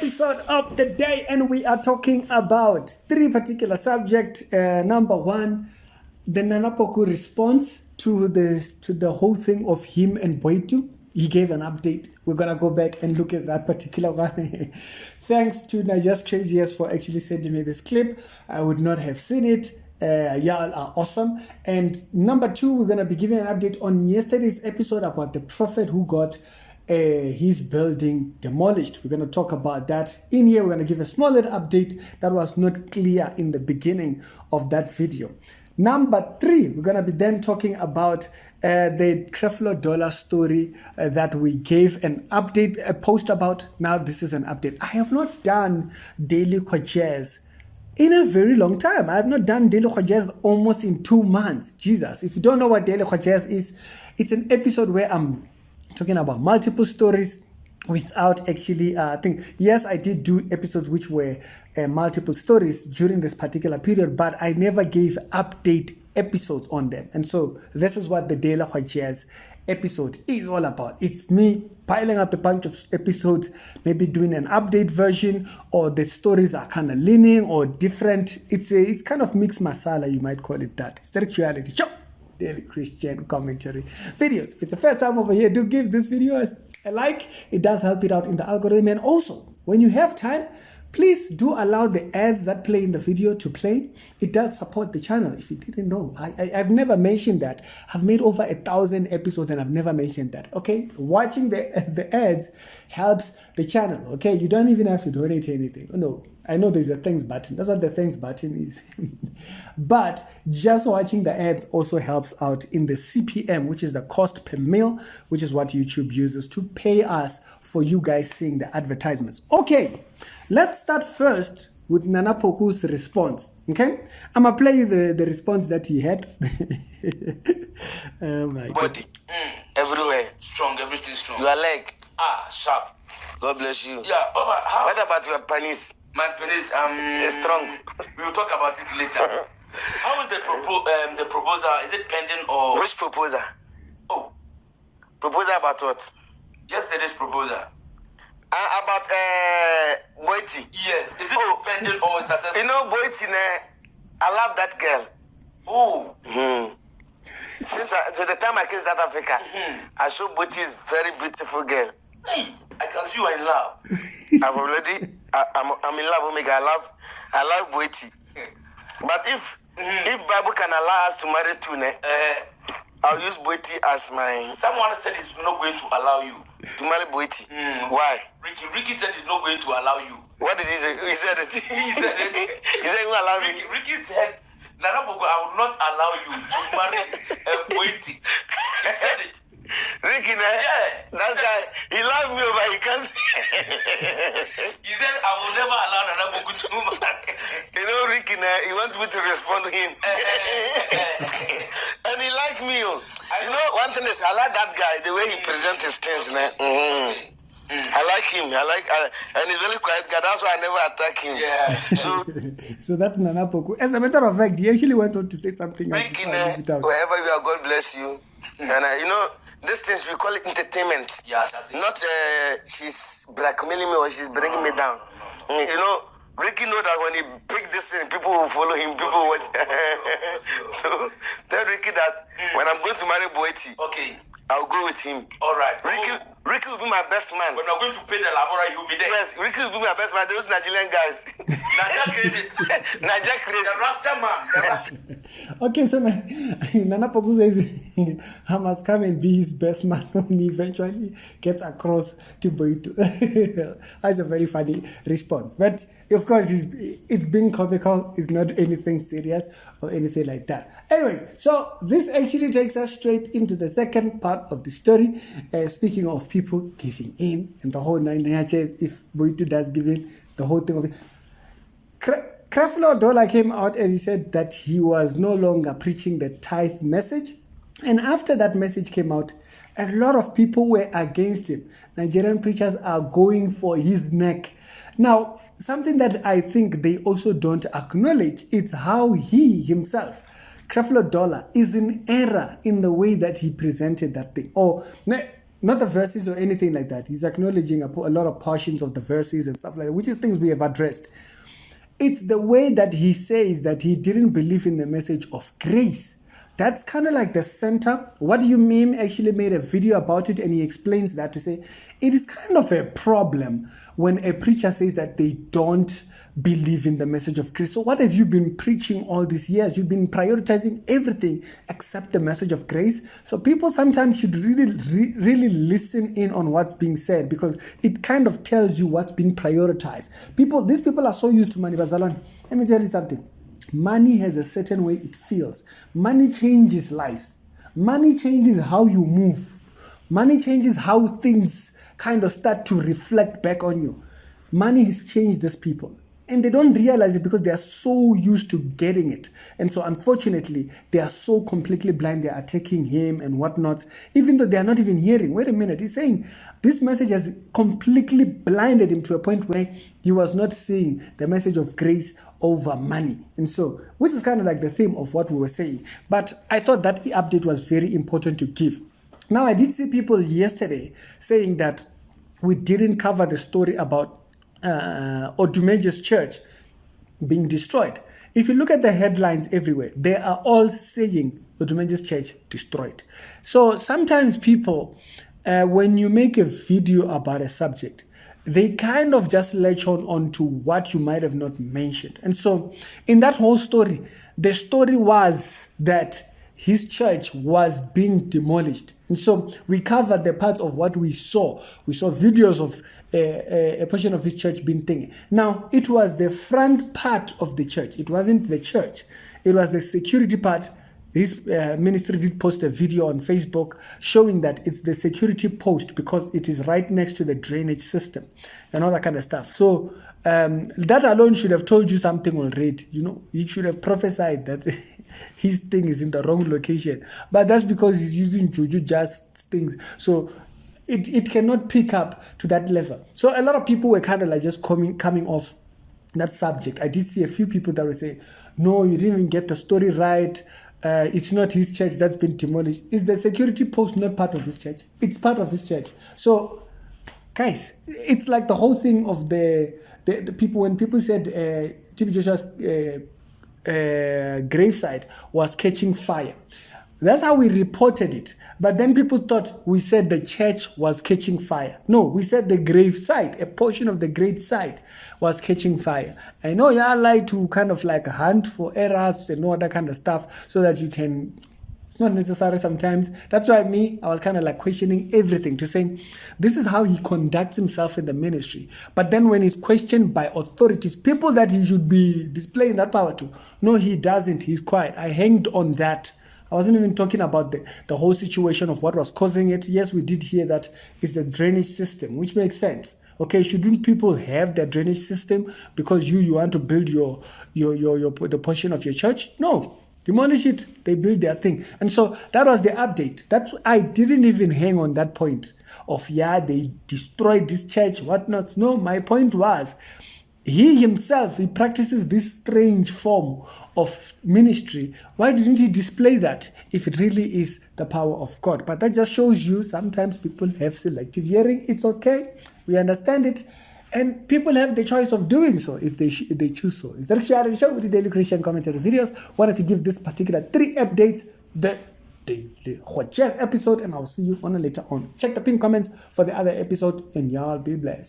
episode of the day, and we are talking about three particular subjects. Number one, the Nana Poku response to the whole thing of him and Boitu. He gave an update. We're gonna go back and look at that particular one. Thanks to Naija's Craziest for actually sending me this clip. I would not have seen it. Y'all are awesome. And number two, we're gonna be giving an update on yesterday's episode about the prophet who got his building demolished. We're going to talk about that in here. We're going to give a small little update that was not clear in the beginning of that video. Number three, we're going to be then talking about the Creflo dollar story that we gave an update, a post about. Now this is an update. I have not done daily Kwajes in a very long time. I have not done daily Kwajes almost in 2 months. Jesus, if you don't know what daily Kwajes is, it's an episode where I'm talking about multiple stories without actually yes, I did do episodes which were multiple stories during this particular period, but I never gave update episodes on them. And so this is what the Daily Jazz episode is all about. It's me piling up a bunch of episodes, maybe doing an update version, or the stories are kind of leaning or different. It's kind of mixed masala, you might call it that. Spirituality show. Daily Christian commentary videos. If it's the first time over here, do give this video a like. It does help it out in the algorithm. And also, when you have time, please do allow the ads that play in the video to play. It does support the channel. If you didn't know, I've never mentioned that. I've made over 1,000 episodes and I've never mentioned that. Okay, watching the ads helps the channel. Okay, you don't even have to donate anything. No, I know there's a thanks button. That's what the thanks button is. But just watching the ads also helps out in the CPM, which is the cost per mil, which is what YouTube uses to pay us for you guys seeing the advertisements. Okay, let's start first with Nana Poku's response. Okay, I'm gonna play you the response that he had. Oh my body everywhere, strong, everything strong. your leg Sharp. God bless you. Yeah, Baba, how? What about your penis? My penis, It's strong. We will talk about it later. How is the proposal? Is it pending or? Which proposal? Oh, Proposal about what? yesterday's proposal. About Boitu. Yes. Is it pending or successful? You know Boitu, I love that girl. Oh. Since to the time I came to South Africa, I saw Boitu is very beautiful girl. Hey, I can see you are in love. I'm in love, Omega. I love Boitu. But if Bible can allow us to marry two, I'll use Boitu as my. Someone said he's not going to allow you To marry Boitu. Why? Ricky said he's not going to allow you. What did he say? He said it. He said it. He said he will allow me. Ricky said, Nana Poku, I will not allow you to marry Boitu. He said it. Ricky, Yeah. that guy, he loved me, but he can't. He said, I will never allow Nana Poku to marry. You know, Ricky, he wants me to respond to him. And he liked me. You know, one thing is, I like that guy, the way he presents his things. I like him. And he's very quiet guy. That's why I never attack him. Yeah. So that's Nana Poku. As a matter of fact, he actually went on to say something. Ricky, wherever you are, God bless you. And you know, these things we call it entertainment. Yeah, that's it. Not she's blackmailing me or she's bringing me down. You know, Ricky know that when he pick this thing, people will follow him. People will watch. So tell Ricky that when I'm going to marry Boitu, Okay. I'll go with him. All right. Ricky will be my best man. When we're going to pay the laborer, he will be there. Yes, Ricky will be my best man. Those Nigerian guys. Naija crazy. Naija The crazy. Rasta man. Okay, so Nana Poku says I must come and be his best man when he eventually gets across to Boitu. That's a very funny response. But of course, it's being comical. It's not anything serious or anything like that. Anyways, so this actually takes us straight into the second part of the story. Speaking of people giving in and the whole nine yards, if Boitu does give in, the whole thing of it. Creflo Dollar came out and he said that he was no longer preaching the tithe message. And after that message came out, a lot of people were against him. Nigerian preachers are going for his neck. Now, something that I think they also don't acknowledge, it's how he himself, Creflo Dollar, is in error in the way that he presented that thing. Or not the verses or anything like that. He's acknowledging a lot of portions of the verses and stuff like that, which is things we have addressed. It's the way that he says that he didn't believe in the message of grace. That's kind of like the center. What Do You Meme actually made a video about it, and he explains that to say it is kind of a problem when a preacher says that they don't believe in the message of grace. So what have you been preaching all these years? You've been prioritizing everything except the message of grace. So people sometimes should really listen in on what's being said, because it kind of tells you what's being prioritized. These people are so used to money. Bazalwane, let me tell you something. Money has a certain way it feels. Money changes lives. Money changes how you move. Money changes how things kind of start to reflect back on you. Money has changed these people. And they don't realize it because they are so used to getting it. And so unfortunately, they are so completely blind. They are attacking him and whatnot, even though they are not even hearing. Wait a minute. He's saying this message has completely blinded him to a point where he was not seeing the message of grace over money. And so, which is kind of like the theme of what we were saying. But I thought that the update was very important to give. Now, I did see people yesterday saying that we didn't cover the story about Odumeje's church being destroyed. If you look at the headlines everywhere, they are all saying Odumeje's church destroyed. So sometimes people, when you make a video about a subject, they kind of just latch on to what you might have not mentioned. And so in that whole story, the story was that his church was being demolished. And so we covered the parts of what we saw. We saw videos of a portion of his church being thing. Now, it was the front part of the church. It wasn't the church. It was the security part. His ministry did post a video on Facebook showing that it's the security post because it is right next to the drainage system and all that kind of stuff. So that alone should have told you something already. You know, he should have prophesied that his thing is in the wrong location. But that's because he's using juju just things. So it cannot pick up to that level. So a lot of people were kind of like just coming off that subject. I did see a few people that were saying, no, you didn't even get the story right. It's not his church that's been demolished. Is the security post not part of his church? It's part of his church. So, guys, it's like the whole thing of the people, when people said TB Joshua's gravesite was catching fire. That's how we reported it. But then people thought we said the church was catching fire. No, we said the grave site, a portion of the grave site was catching fire. I know y'all like to kind of like hunt for errors and all that kind of stuff so that you can, it's not necessary sometimes. That's why I was kind of like questioning everything to saying this is how he conducts himself in the ministry. But then when he's questioned by authorities, people that he should be displaying that power to, no, he doesn't. He's quiet. I hanged on that. I wasn't even talking about the whole situation of what was causing it. Yes, we did hear that it's the drainage system, which makes sense. Okay, shouldn't people have their drainage system because you want to build the portion of your church? No, demolish it. They build their thing. And so that was the update. I didn't even hang on that point of, they destroyed this church, whatnot. No, my point was, he himself, he practices this strange form of ministry. Why didn't he display that if it really is the power of God? But that just shows you sometimes people have selective hearing. It's okay. We understand it. And people have the choice of doing so if they choose so. Is that sharing show with the Daily Christian Commentary videos? Wanted to give this particular 3 updates, the Daily Hot Jazz episode, and I'll see you on a later on. Check the pinned comments for the other episode, and y'all be blessed.